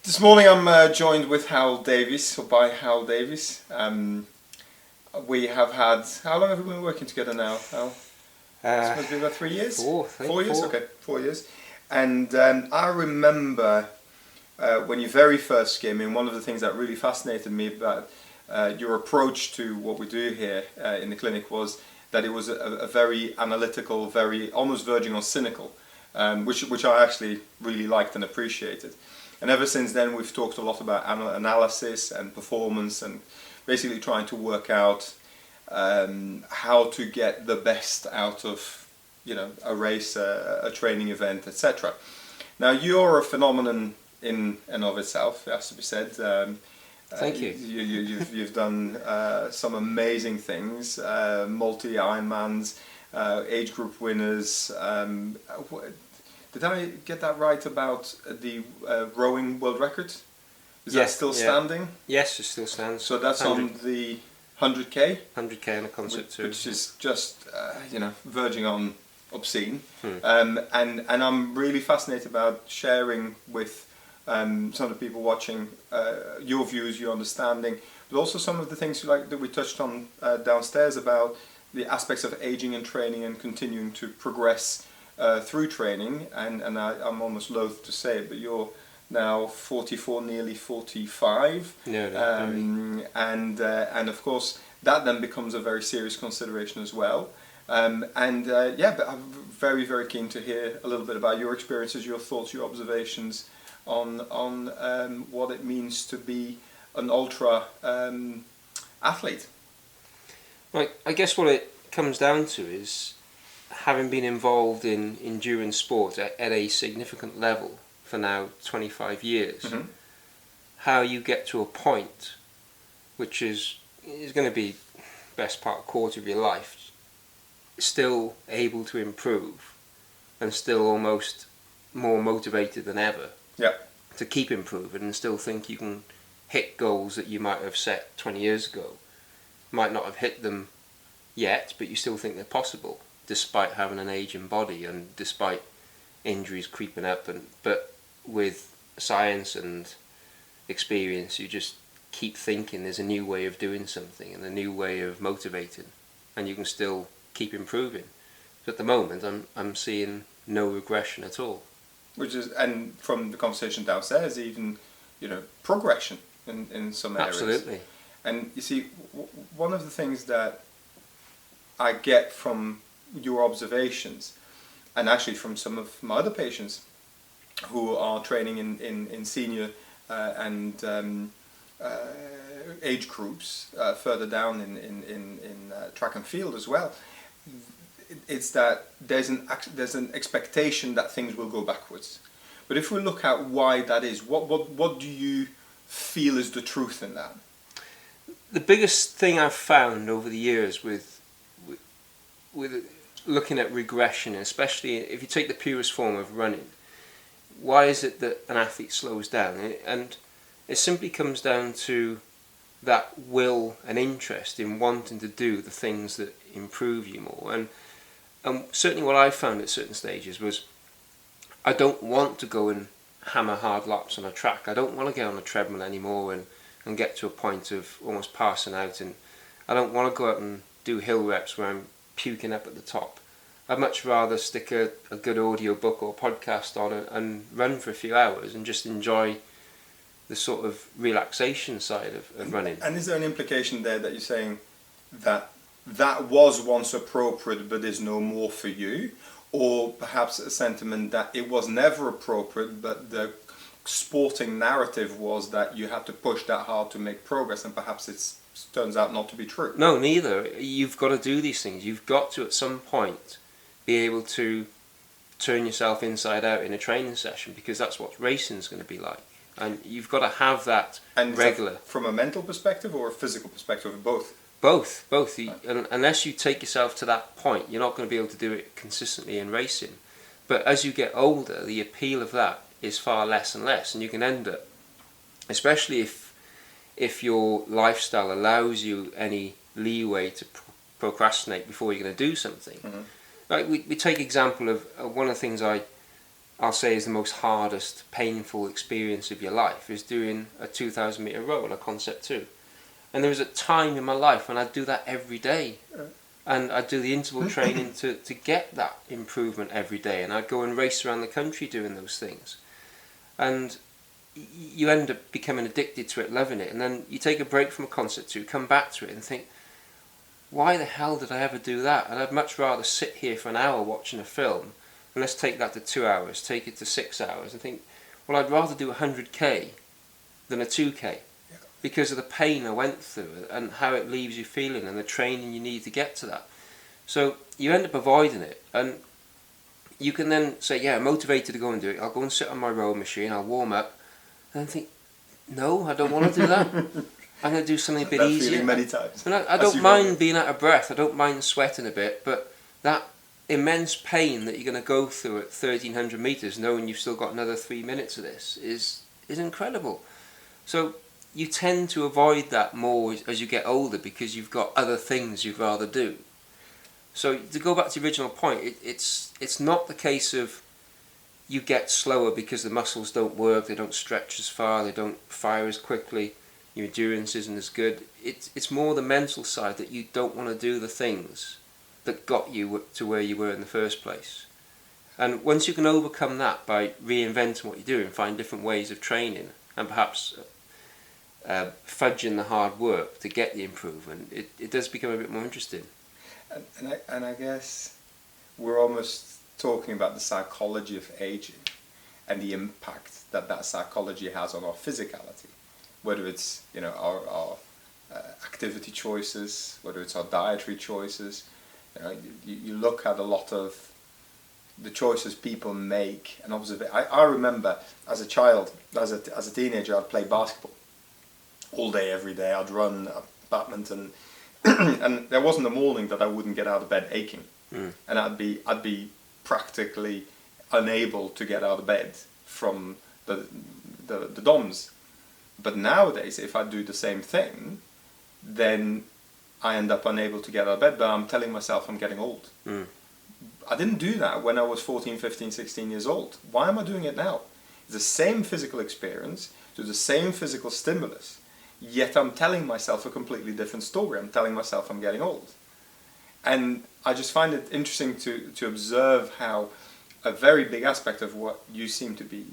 This morning I'm joined with Davies, or by Davies. We have had, how long have we been working together now, Hal? It's supposed to be about 3 years? 4 years? Okay, 4 years. And I remember when you very first came in, one of the things that really fascinated me about your approach to what we do here in the clinic was that it was a very analytical, very almost verging on cynical, which I actually really liked and appreciated. And ever since then we've talked a lot about analysis and performance and basically trying to work out how to get the best out of, you know, a race, a training event, etc. Now you're a phenomenon in and of itself, it has to be said. Thank you. You've done some amazing things, multi-Ironmans, age group winners. Did I get that right about the rowing world record? Is that still standing? Yes, it still stands. So that's on the 100k? 100k in a concert too. Which is just, verging on obscene. And I'm really fascinated about sharing with some of the people watching your views, your understanding, but also some of the things that we touched on downstairs about the aspects of aging and training and continuing to progress through training. And I'm almost loath to say it, but you're now 44, nearly 45. And of course that then becomes a very serious consideration as well. But I'm very, very keen to hear a little bit about your experiences, your thoughts, your observations on what it means to be an ultra athlete. Right, I guess what it comes down to is having been involved in endurance sport at a significant level for now 25 years, how you get to a point which is going to be best part of a quarter of your life, still able to improve and still almost more motivated than ever to keep improving and still think you can hit goals that you might have set 20 years ago. Might not have hit them yet, but you still think they're possible despite having an aging body and despite injuries creeping up. But with science and experience, you just keep thinking there's a new way of doing something and a new way of motivating, and you can still keep improving. But at the moment I'm seeing no regression at all. Which is, and from the conversation downstairs, even, progression in some areas. Absolutely. And you see, one of the things that I get from your observations, and actually from some of my other patients who are training in senior and age groups further down in track and field as well, it's that there's an expectation that things will go backwards. But if we look at why that is, what do you feel is the truth in that? The biggest thing I've found over the years with looking at regression, especially if you take the purest form of running, why is it that an athlete slows down? And it simply comes down to that will and interest in wanting to do the things that improve you more. And certainly what I found at certain stages was I don't want to go and hammer hard laps on a track. I don't want to get on a treadmill anymore and get to a point of almost passing out. And I don't want to go out and do hill reps where I'm puking up at the top. I'd much rather stick a good audio book or podcast on and run for a few hours and just enjoy the sort of relaxation side of running. And is there an implication there that you're saying that was once appropriate but is no more for you? Or perhaps a sentiment that it was never appropriate but the sporting narrative was that you had to push that hard to make progress, and perhaps it turns out not to be true? No, neither. You've got to do these things. You've got to at some point be able to turn yourself inside out in a training session, because that's what racing's going to be like. And you've got to have that regular. From a mental perspective or a physical perspective, or both? Both. Unless you take yourself to that point, you're not going to be able to do it consistently in racing. But as you get older, the appeal of that is far less and less, and you can end up, especially if your lifestyle allows you any leeway to procrastinate before you're going to do something. Like we take example of one of the things I I'll say is the most hardest, painful experience of your life is doing a 2,000 metre row on a Concept 2. And there was a time in my life when I'd do that every day. And I'd do the interval training to get that improvement every day. And I'd go and race around the country doing those things. And you end up becoming addicted to it, loving it. And then you take a break from a Concept 2, come back to it and think, why the hell did I ever do that? And I'd much rather sit here for an hour watching a film. And let's take that to 2 hours, take it to 6 hours, and think, well, I'd rather do 100k than a 2k because of the pain I went through and how it leaves you feeling and the training you need to get to that. So you end up avoiding it, and you can then say, yeah, I'm motivated to go and do it. I'll go and sit on my row machine, I'll warm up, and then think, no, I don't want to do that. I'm going to do something a bit easier. Many times. And I don't mind being out of breath, I don't mind sweating a bit, but that immense pain that you're going to go through at 1,300 metres knowing you've still got another 3 minutes of this is incredible. So you tend to avoid that more as you get older because you've got other things you'd rather do. So to go back to the original point, it's not the case of you get slower because the muscles don't work, they don't stretch as far, they don't fire as quickly, your endurance isn't as good. It's more the mental side that you don't want to do the things that got you to where you were in the first place. And once you can overcome that by reinventing what you're doing, find different ways of training, and perhaps fudging the hard work to get the improvement, it does become a bit more interesting. And I guess we're almost talking about the psychology of aging and the impact that psychology has on our physicality, whether it's our activity choices, whether it's our dietary choices. You look at a lot of the choices people make and observe it. I remember as a child, as a teenager, I'd play basketball all day, every day. I'd run badminton, and there wasn't a morning that I wouldn't get out of bed aching, and I'd be practically unable to get out of bed from the DOMs. But nowadays, if I do the same thing, then I end up unable to get out of bed, but I'm telling myself I'm getting old. I didn't do that when I was 14, 15, 16 years old. Why am I doing it now? It's the same physical experience, to the same physical stimulus, yet I'm telling myself a completely different story. I'm telling myself I'm getting old. And I just find it interesting to observe how a very big aspect of what you seem to be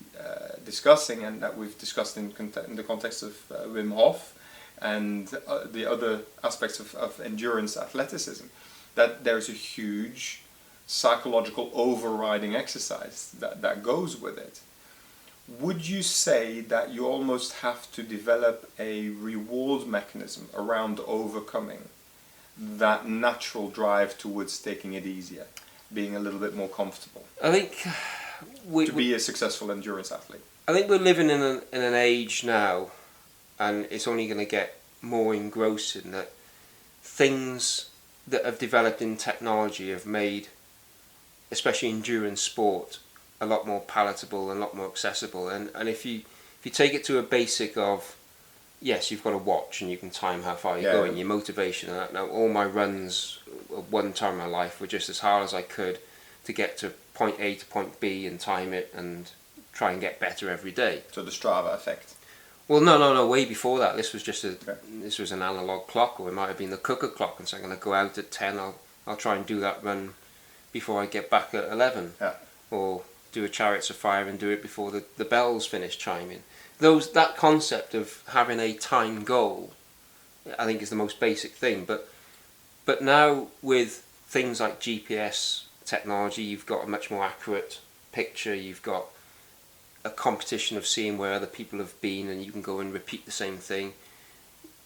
discussing, and that we've discussed in the context of Wim Hof, and the other aspects of endurance athleticism, that there's a huge psychological overriding exercise that goes with it. Would you say that you almost have to develop a reward mechanism around overcoming that natural drive towards taking it easier, being a little bit more comfortable? I think to be a successful endurance athlete. I think we're living in an age now, and it's only going to get more engrossing, that things that have developed in technology have made, especially endurance sport, a lot more palatable and a lot more accessible. And if you take it to a basic of, yes, you've got a watch and you can time how far you're going, your motivation and that. Now, all my runs at one time in my life were just as hard as I could to get to point A to point B and time it and try and get better every day. So the Strava effect. Well, no, way before that. This was just this was an analog clock, or it might have been the cooker clock, and so I'm going to go out at 10, I'll try and do that run before I get back at 11. Yeah. Or do a Chariots of Fire and do it before the bells finish chiming. That concept of having a time goal, I think, is the most basic thing. But now with things like GPS technology, you've got a much more accurate picture. You've got a competition of seeing where other people have been, and you can go and repeat the same thing.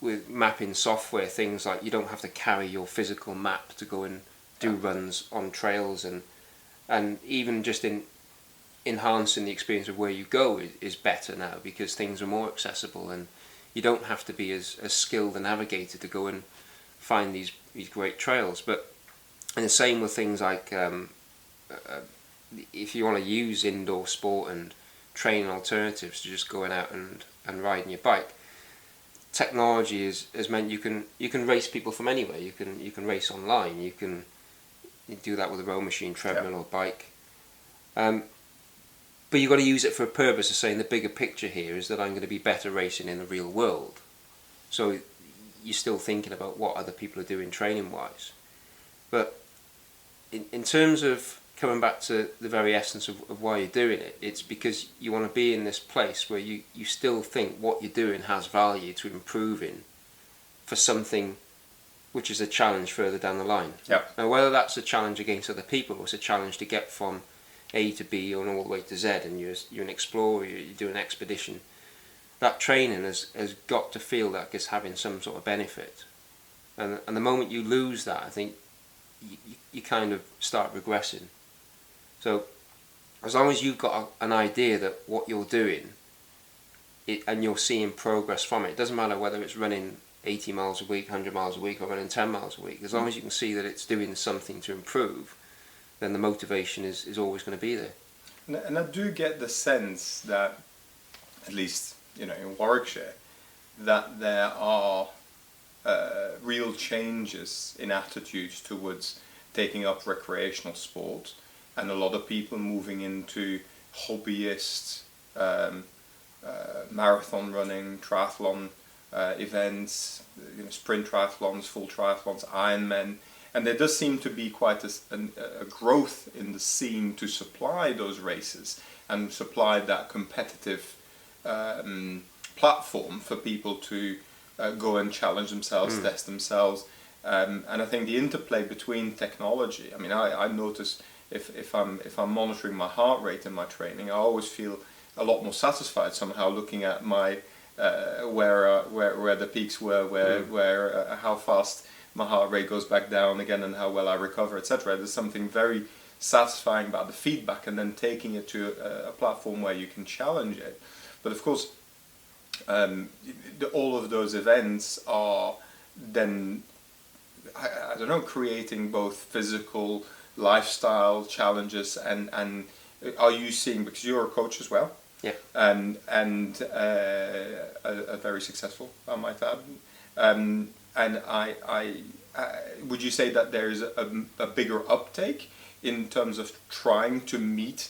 With mapping software, things like you don't have to carry your physical map to go and do runs on trails, and even just in enhancing the experience of where you go is better now, because things are more accessible and you don't have to be as skilled a navigator to go and find these great trails. But and the same with things like if you want to use indoor sport and training alternatives to just going out and riding your bike, technology has meant you can race people from anywhere. You can race online. You do that with a row machine, treadmill or bike. but you've got to use it for a purpose of saying the bigger picture here is that I'm going to be better racing in the real world. So you're still thinking about what other people are doing training wise. But in terms of coming back to the very essence of why you're doing it, it's because you want to be in this place where you still think what you're doing has value to improving for something which is a challenge further down the line. Yep. Now whether that's a challenge against other people or it's a challenge to get from A to B and all the way to Z, and you're an explorer, you do an expedition, that training has got to feel like it's having some sort of benefit. And the moment you lose that, I think you kind of start regressing. So as long as you've got an idea that what you're doing and you're seeing progress from it, it doesn't matter whether it's running 80 miles a week, 100 miles a week, or running 10 miles a week, as long as you can see that it's doing something to improve, then the motivation is always going to be there. And I do get the sense that, at least in Warwickshire, that there are real changes in attitudes towards taking up recreational sport, and a lot of people moving into hobbyist marathon running, triathlon events, sprint triathlons, full triathlons, Ironman, and there does seem to be quite a growth in the scene to supply those races and supply that competitive platform for people to go and challenge themselves, test themselves, and I think the interplay between technology. I mean, I notice if I'm monitoring my heart rate in my training, I always feel a lot more satisfied somehow looking at my where the peaks were, where how fast my heart rate goes back down again, and how well I recover, etc. There's something very satisfying about the feedback, and then taking it to a platform where you can challenge it. But of course, all of those events are then, I don't know, creating both physical lifestyle challenges and are you seeing, because you're a coach as well, yeah, and a very successful, I might add, and I would you say that there is a bigger uptake in terms of trying to meet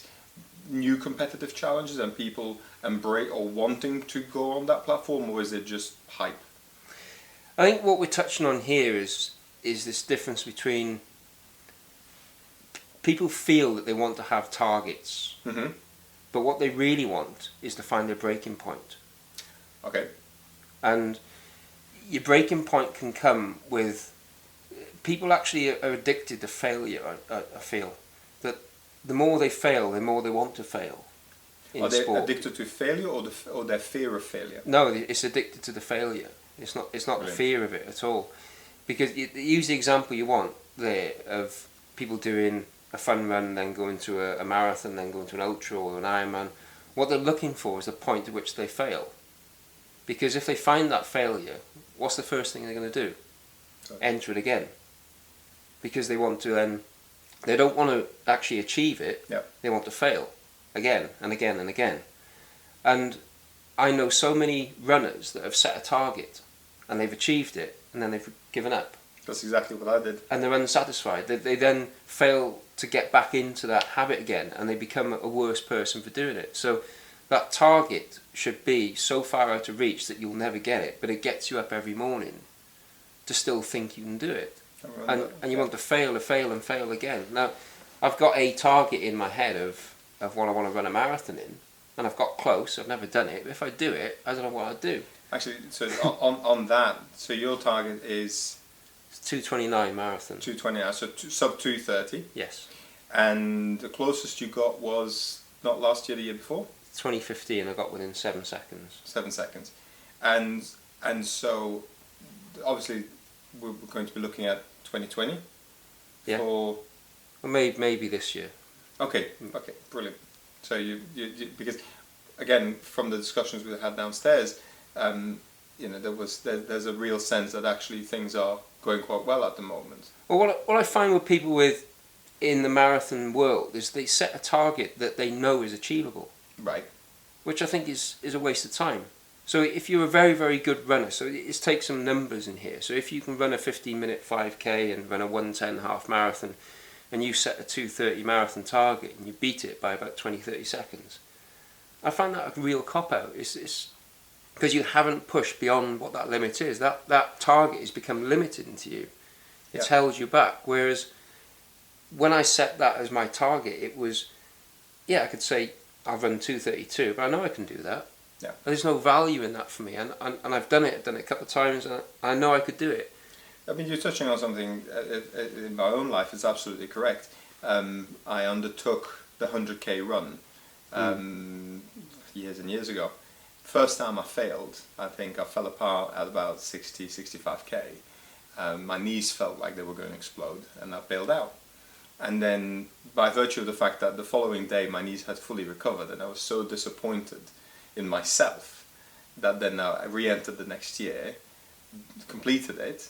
new competitive challenges and people embrace or wanting to go on that platform, or is it just hype? I think what we're touching on here is this difference between people feel that they want to have targets, but what they really want is to find their breaking point. Okay. And your breaking point can come with people actually are addicted to failure. I feel that the more they fail, the more they want to fail. Are they addicted to failure or their fear of failure? No, it's addicted to the failure. It's not the fear of it at all. Because you use the example you want there of people doing a fun run, then going to a marathon, then going to an ultra or an Ironman. What they're looking for is the point at which they fail. Because if they find that failure, what's the first thing they're going to do? Enter it again. Because they want to then, they don't want to actually achieve it, they want to fail again and again and again. And I know so many runners that have set a target and they've achieved it and then they've given up. That's exactly what I did. And they're unsatisfied. They then fail to get back into that habit again, and they become a worse person for doing it. So that target should be so far out of reach that you'll never get it, but it gets you up every morning to still think you can do it. And you want to fail and fail and fail again. Now, I've got a target in my head of what I want to run a marathon in, and I've got close. I've never done it, but if I do it, I don't know what I'd do. Actually, so on that, so your target is 2:29 marathon. 2:29, so sub 2:30. Yes. And the closest you got was not last year, the year before. 2015. I got within 7 seconds. 7 seconds, and so obviously we're going to be looking at 2020. Yeah. For well, maybe this year. Okay. Brilliant. So you because again from the discussions we had downstairs, there's a real sense that actually things are going quite well at the moment. Well, what I find with people in the marathon world is they set a target that they know is achievable. Right. Which I think is a waste of time. So if you're a very, very good runner, so let's take some numbers in here. So if you can run a 15-minute 5K and run a 1:10 half marathon, and you set a 2:30 marathon target and you beat it by about 20-30 seconds, I find that a real cop-out. It's because you haven't pushed beyond what that limit is. That target has become limiting to you. It's held you back. Whereas when I set that as my target, it was, I could say I'll run 2:32, but I know I can do that. Yeah. And there's no value in that for me, and I've done it. I've done it a couple of times, and I know I could do it. I mean, you're touching on something in my own life. It's absolutely correct. I undertook the 100k run years and years ago. First time I failed, I think I fell apart at about 65k. My knees felt like they were going to explode, and I bailed out. And then, by virtue of the fact that the following day my knees had fully recovered, and I was so disappointed in myself that then I re-entered the next year, completed it,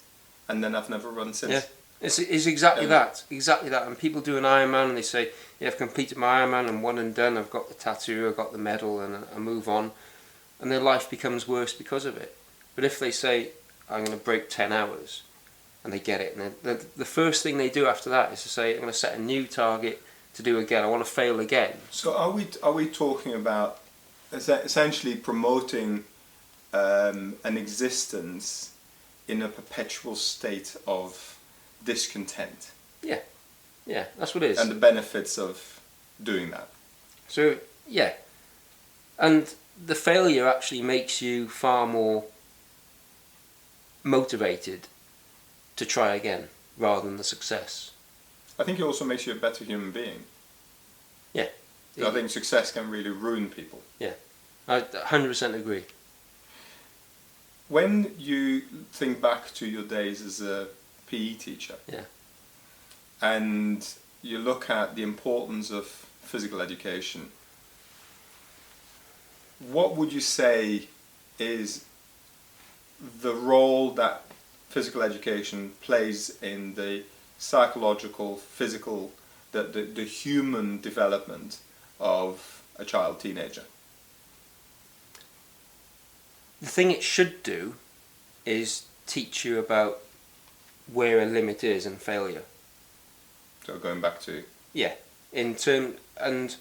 and then I've never run since. Yeah, it's exactly that, And people do an Ironman and they say, "Yeah, I've completed my Ironman, I'm one and done. I've got the tattoo, I've got the medal, and I move on," and their life becomes worse because of it. But if they say, "I'm going to break 10 hours," and they get it, and the first thing they do after that is to say, "I'm going to set a new target to do again. I want to fail again." So are we talking about essentially promoting an existence in a perpetual state of discontent? Yeah, that's what it is. And the benefits of doing that. So, and the failure actually makes you far more motivated to try again rather than the success. I think it also makes you a better human being. Yeah. I think success can really ruin people. Yeah, I 100% agree. When you think back to your days as a PE teacher, and you look at the importance of physical education, what would you say is the role that physical education plays in the psychological, physical, the human development of a child, teenager? The thing it should do is teach you about where a limit is and failure. So going back to... And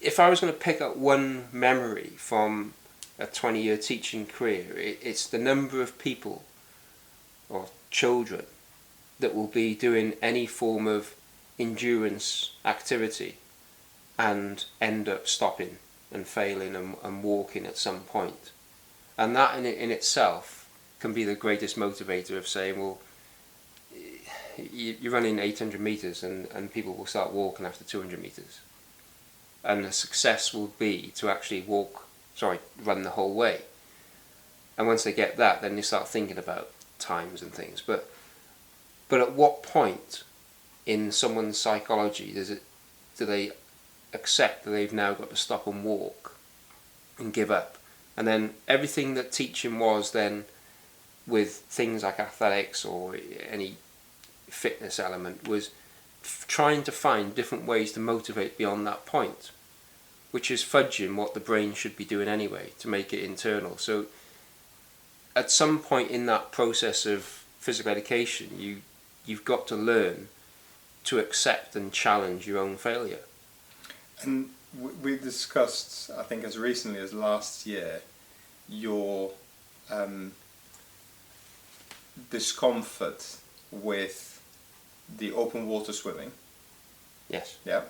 if I was going to pick up one memory from a 20-year teaching career, it's the number of people or children that will be doing any form of endurance activity and end up stopping and failing and walking at some point. And that in itself can be the greatest motivator of saying, well, you're running 800 metres and people will start walking after 200 metres. And the success will be to actually run the whole way. And once they get that, then they start thinking about times and things. But at what point in someone's psychology do they accept that they've now got to stop and walk and give up? And then everything that teaching was then with things like athletics or any fitness element was trying to find different ways to motivate beyond that point, which is fudging what the brain should be doing anyway to make it internal. So at some point in that process of physical education, you've got to learn to accept and challenge your own failure. And we discussed, I think as recently as last year, your discomfort with the open water swimming. Yes. Yeah.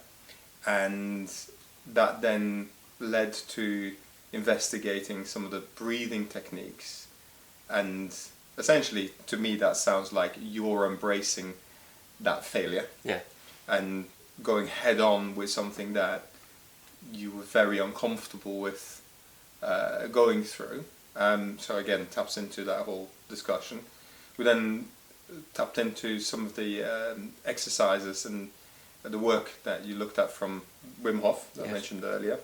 And that then led to investigating some of the breathing techniques. And essentially, to me, that sounds like you're embracing that failure. Yeah. And going head on with something that you were very uncomfortable with going through. So again, taps into that whole discussion. We then tapped into some of the exercises and the work that you looked at from Wim Hof that I mentioned earlier.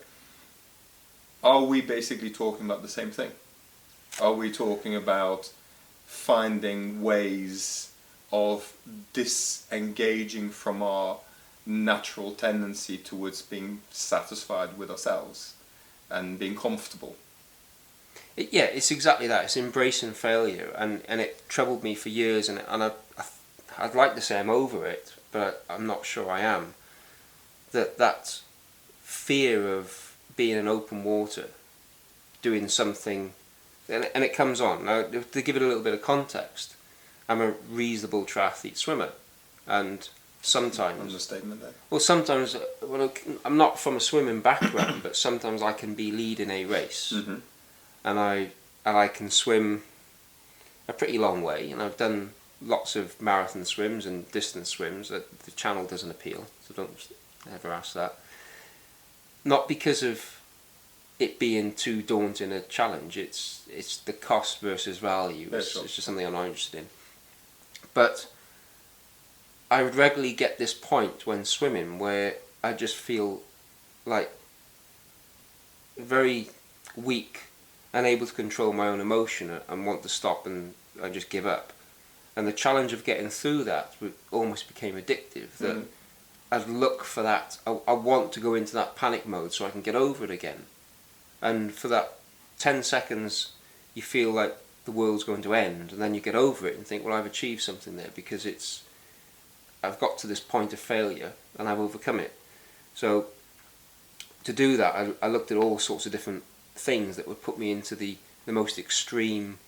Are we basically talking about the same thing? Are we talking about finding ways of disengaging from our natural tendency towards being satisfied with ourselves and being comfortable? It's exactly that. It's embracing failure, and it troubled me for years, and I'd like to say I'm over it, but I'm not sure I am. That fear of being in open water, doing something, and it comes on. Now, to give it a little bit of context, I'm a reasonable triathlete swimmer, and sometimes... Understatement there. Well, sometimes, I'm not from a swimming background, but sometimes I can be leading a race, and I can swim a pretty long way, and I've done lots of marathon swims and distance swims. The channel doesn't appeal, so don't ever ask that. Not because of it being too daunting a challenge, it's the cost versus value. It's just something I'm not interested in. But I would regularly get this point when swimming where I just feel like very weak, unable to control my own emotion, and want to stop, and I just give up. And the challenge of getting through that almost became addictive. That I'd look for that. I want to go into that panic mode so I can get over it again. And for that 10 seconds, you feel like the world's going to end, and then you get over it and think, well, I've achieved something there, because I've got to this point of failure and I've overcome it. So to do that, I looked at all sorts of different things that would put me into the most extreme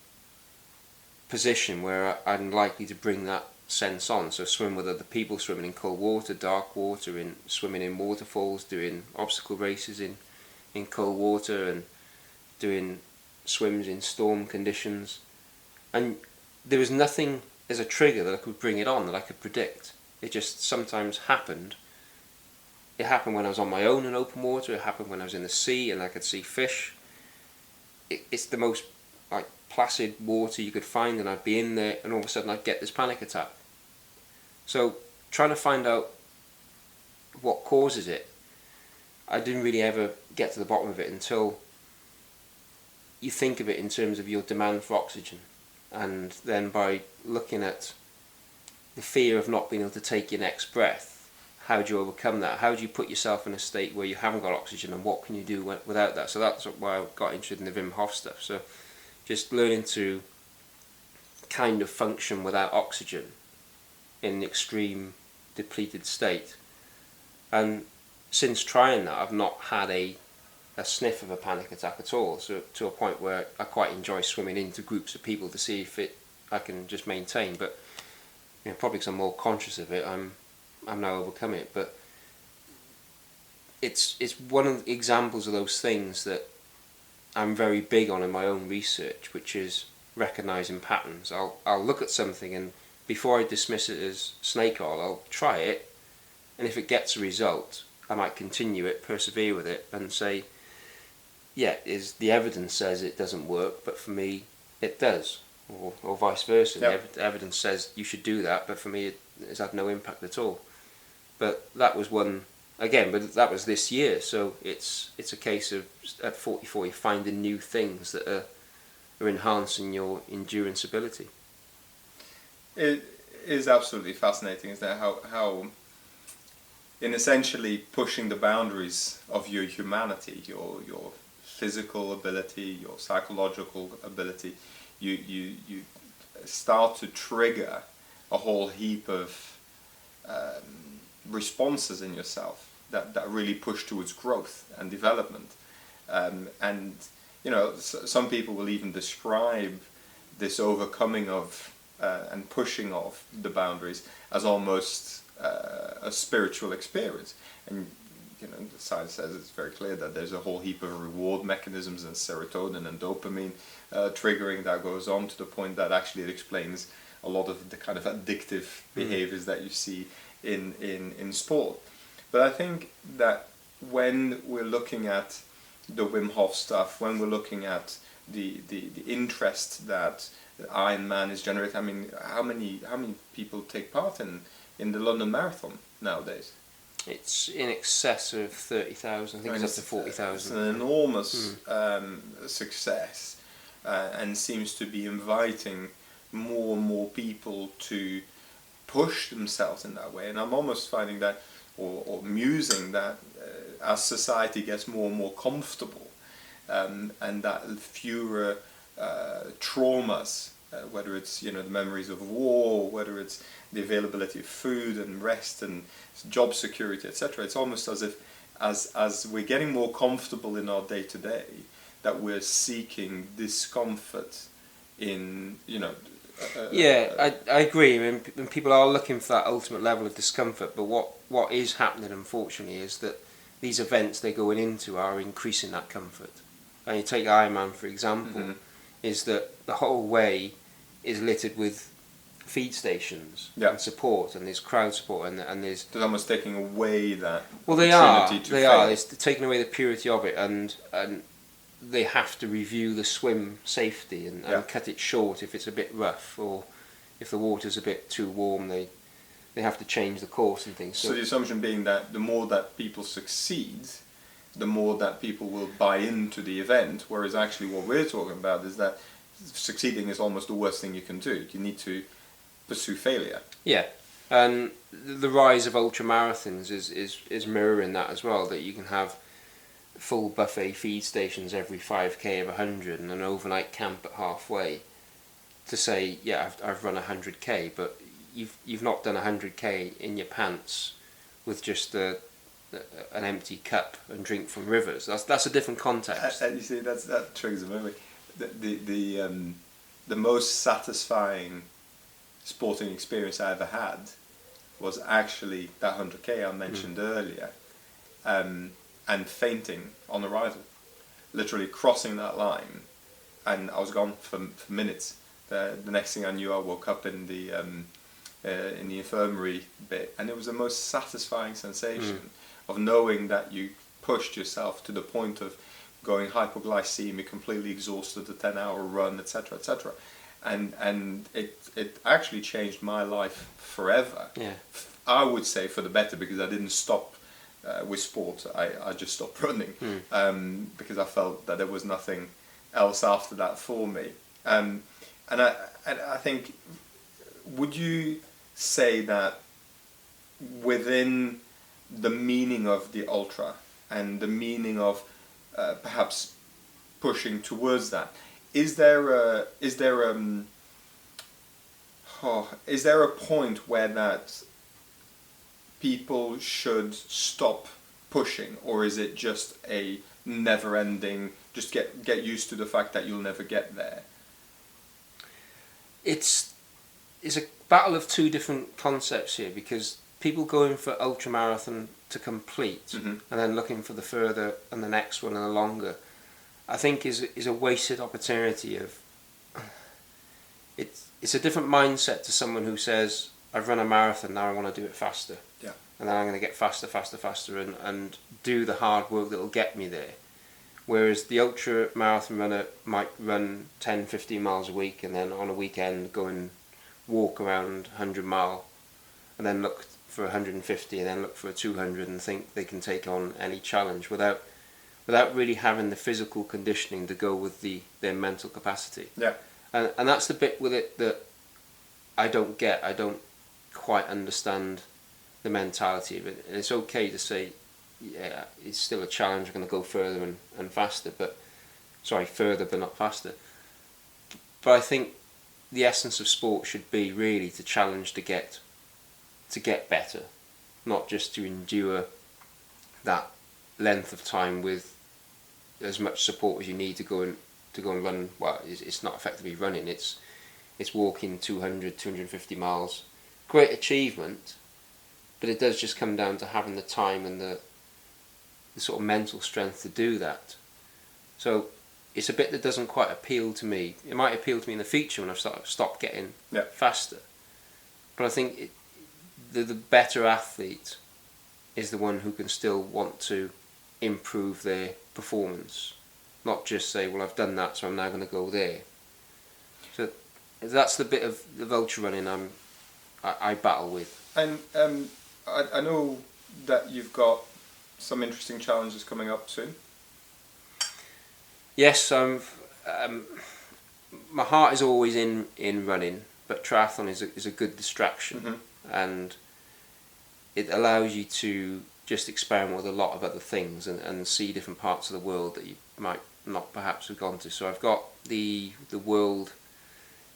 position where I'm likely to bring that sense on. So swim with other people, swimming in cold water, dark water, swimming in waterfalls, doing obstacle races in cold water, and doing swims in storm conditions. And there was nothing as a trigger that I could bring it on, that I could predict. It just sometimes happened. It happened when I was on my own in open water. It happened when I was in the sea and I could see fish. It's the most placid water you could find, and I'd be in there, and all of a sudden I'd get this panic attack. So trying to find out what causes it, I didn't really ever get to the bottom of it until you think of it in terms of your demand for oxygen, and then by looking at the fear of not being able to take your next breath, how do you overcome that? How do you put yourself in a state where you haven't got oxygen, and what can you do without that? So that's why I got interested in the Wim Hof stuff. So just learning to kind of function without oxygen in an extreme depleted state. And since trying that, I've not had a sniff of a panic attack at all. So to a point where I quite enjoy swimming into groups of people to see if I can just maintain. But probably because I'm more conscious of it, I'm now overcome it. But it's one of the examples of those things that I'm very big on in my own research, which is recognizing patterns. I'll look at something, and before I dismiss it as snake oil, I'll try it, and if it gets a result, I might continue it, persevere with it, and say, yeah, the evidence says it doesn't work, but for me it does, or vice versa. Yep. The evidence says you should do that, but for me it has had no impact at all. But that was one, again, but that was this year, so it's a case of, at 44, you're finding new things that are enhancing your endurance ability. It is absolutely fascinating, isn't it, how in essentially pushing the boundaries of your humanity, your physical ability, your psychological ability, you start to trigger a whole heap of responses in yourself that really push towards growth and development. And some people will even describe this overcoming of and pushing of the boundaries as almost a spiritual experience. And the science says it's very clear that there's a whole heap of reward mechanisms and serotonin and dopamine triggering that goes on, to the point that actually it explains a lot of the kind of addictive behaviors that you see in sport. But I think that when we're looking at the Wim Hof stuff, when we're looking at the interest that Ironman is generating, I mean, how many people take part in the London Marathon nowadays? It's in excess of 30,000. I think it's up to 40,000. It's an enormous success, and seems to be inviting more and more people to push themselves in that way. And I'm almost finding that, or musing that, as society gets more and more comfortable, and that fewer traumas, whether it's the memories of war, whether it's the availability of food and rest and job security, etc. It's almost as if as we're getting more comfortable in our day to day, that we're seeking discomfort in, I agree. I mean, people are looking for that ultimate level of discomfort, but what is happening, unfortunately, is that these events they're going into are increasing that comfort. And you take Ironman, for example, is that the whole way is littered with feed stations and support, and there's crowd support, and there's... They're almost taking away that They fail. are. It's taking away the purity of it, and they have to review the swim safety and cut it short if it's a bit rough, or if the water's a bit too warm, they have to change the course and things. So the assumption being that the more that people succeed, the more that people will buy into the event, whereas actually what we're talking about is that succeeding is almost the worst thing you can do. You need to pursue failure. Yeah. And the rise of ultra marathons is mirroring that as well, that you can have full buffet feed stations every 5k of 100 and an overnight camp at halfway to say, I've run 100k, but you've not done 100k in your pants with just an empty cup and drink from rivers. That's a different context. And you see, that triggers a memory. The most satisfying sporting experience I ever had was actually that 100k I mentioned earlier, and fainting on arrival, literally crossing that line, and I was gone for minutes. The next thing I knew, I woke up in the infirmary bit, and it was the most satisfying sensation of knowing that you pushed yourself to the point of going hypoglycemic, completely exhausted, a 10-hour run, etc., etc. And it actually changed my life forever. Yeah. I would say for the better, because I didn't stop with sport. I just stopped running because I felt that there was nothing else after that for me. And I think, would you say that within the meaning of the ultra and the meaning of perhaps pushing towards that, is there a point where that people should stop pushing, or is it just a never-ending, just get used to the fact that you'll never get there? It's a battle of two different concepts here, because people going for ultramarathon to complete and then looking for the further and the next one and the longer, I think is a wasted opportunity. It's a different mindset to someone who says, I've run a marathon, now I want to do it faster. Yeah. And then I'm going to get faster and do the hard work that will get me there. Whereas the ultra marathon runner might run 10, 15 miles a week, and then on a weekend go and walk around 100 mile, and then look for 150, and then look for a 200, and think they can take on any challenge without really having the physical conditioning to go with their mental capacity. Yeah. And that's the bit with it that I don't get. I don't quite understand the mentality of it. And it's okay to say, yeah, it's still a challenge, I'm going to go further and faster, further but not faster. But I think the essence of sport should be really to challenge to get better, not just to endure that length of time with as much support as you need to go and run. Well, it's not effectively running, it's walking 200, 250 miles. Great achievement, but it does just come down to having the time and the sort of mental strength to do that. So it's a bit that doesn't quite appeal to me. It might appeal to me in the future when I've stopped getting faster. But I think the better athlete is the one who can still want to improve their performance, not just say, well, I've done that, so I'm now going to go there. So that's the bit of ultra running I battle with. And I know that you've got some interesting challenges coming up soon. Yes, my heart is always in running, but triathlon is a good distraction, and it allows you to just experiment with a lot of other things and see different parts of the world that you might not perhaps have gone to. So I've got the World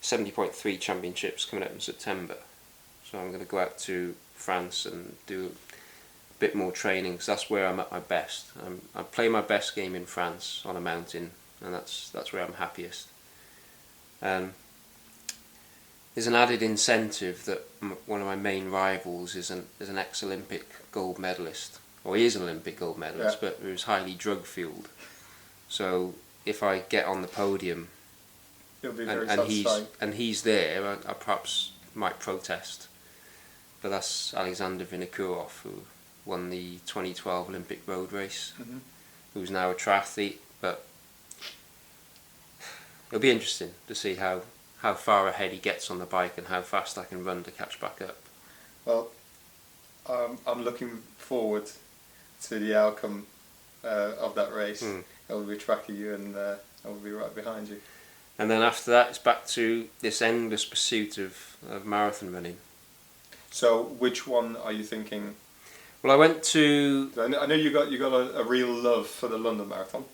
70.3 Championships coming up in September. So I'm going to go out to France and do bit more training, because that's where I'm at my best. I play my best game in France on a mountain, and that's where I'm happiest. There's an added incentive that one of my main rivals is an ex-Olympic gold medalist, or he is an Olympic gold medalist, but he was highly drug fueled. So if I get on the podium and he's there, I perhaps might protest. But that's Alexander Vinokourov, who won the 2012 Olympic road race, who's now a triathlete. But it'll be interesting to see how far ahead he gets on the bike and how fast I can run to catch back up. Well, I'm looking forward to the outcome of that race. I will be tracking you, and I will be right behind you. And then after that, it's back to this endless pursuit of marathon running. So, which one are you thinking? Well, I went to. I know you got a real love for the London Marathon.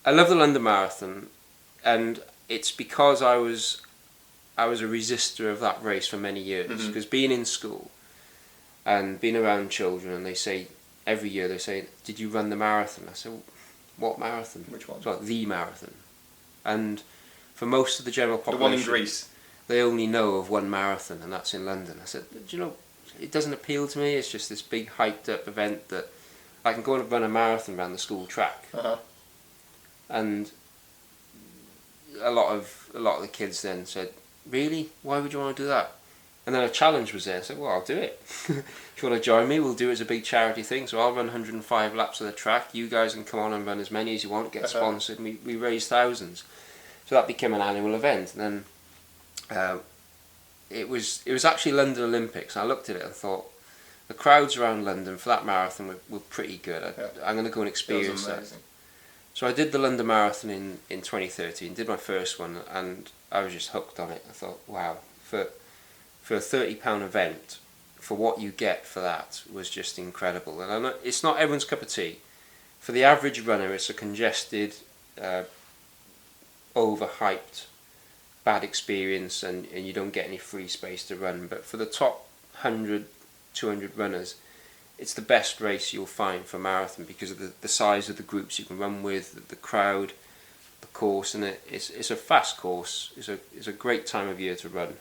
I love the London Marathon, and it's because I was a resistor of that race for many years. Because being in school and being around children, and they say every year, "Did you run the marathon?" I said, "What marathon?" Which one? It's like the marathon. And for most of the general population, the one in Greece, they only know of one marathon, and that's in London. I said, "Do you know, it doesn't appeal to me. It's just this big hyped up event that I can go and run a marathon around the school track." And a lot of the kids then said, "Really? Why would you want to do that?" And then a challenge was there. I said, "Well, I'll do it. If you want to join me, we'll do it as a big charity thing. So I'll run 105 laps of the track. You guys can come on and run as many as you want, get sponsored." And we raised thousands. So that became an annual event. And then it was actually London Olympics. I looked at it and thought, the crowds around London for that marathon were pretty good. I'm going to go and experience that. So I did the London Marathon in 2013, did my first one, and I was just hooked on it. I thought, wow, for a £30 event, for what you get for that was just incredible. And I know it's not everyone's cup of tea. For the average runner, it's a congested, overhyped, bad experience, and you don't get any free space to run. But for the top 100, 200 runners, it's the best race you'll find for marathon because of the size of the groups you can run with, the crowd, the course, and it's a fast course. It's a great time of year to run.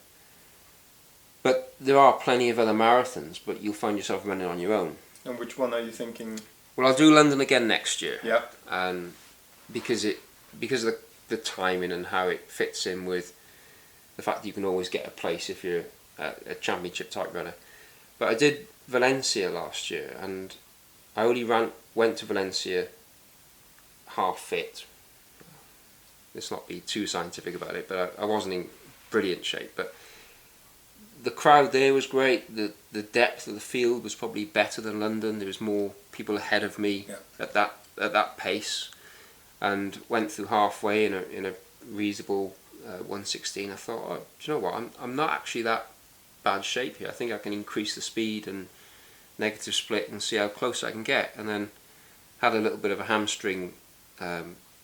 But there are plenty of other marathons, but you'll find yourself running on your own. And which one are you thinking? Well, I'll do London again next year. Yeah. And because of the timing and how it fits in with the fact that you can always get a place if you're a championship type runner. But I did Valencia last year, and I only went to Valencia half fit. Let's not be too scientific about it, but I wasn't in brilliant shape. But the crowd there was great. The depth of the field was probably better than London. There was more people ahead of me at that pace, and went through halfway in a reasonable 1:16. I thought, do you know what? I'm not actually that bad shape here. I think I can increase the speed and negative split and see how close I can get. And then had a little bit of a hamstring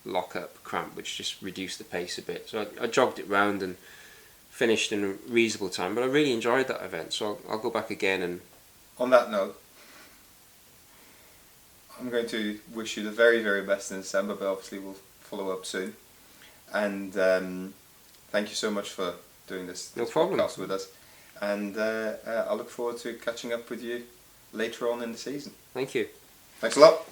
lock-up cramp, which just reduced the pace a bit. So I jogged it round and finished in a reasonable time. But I really enjoyed that event, so I'll go back again. And on that note, I'm going to wish you the very, very best in December, but obviously we'll follow up soon. And thank you so much for doing this podcast with us. And I look forward to catching up with you later on in the season. Thank you. Thanks a lot.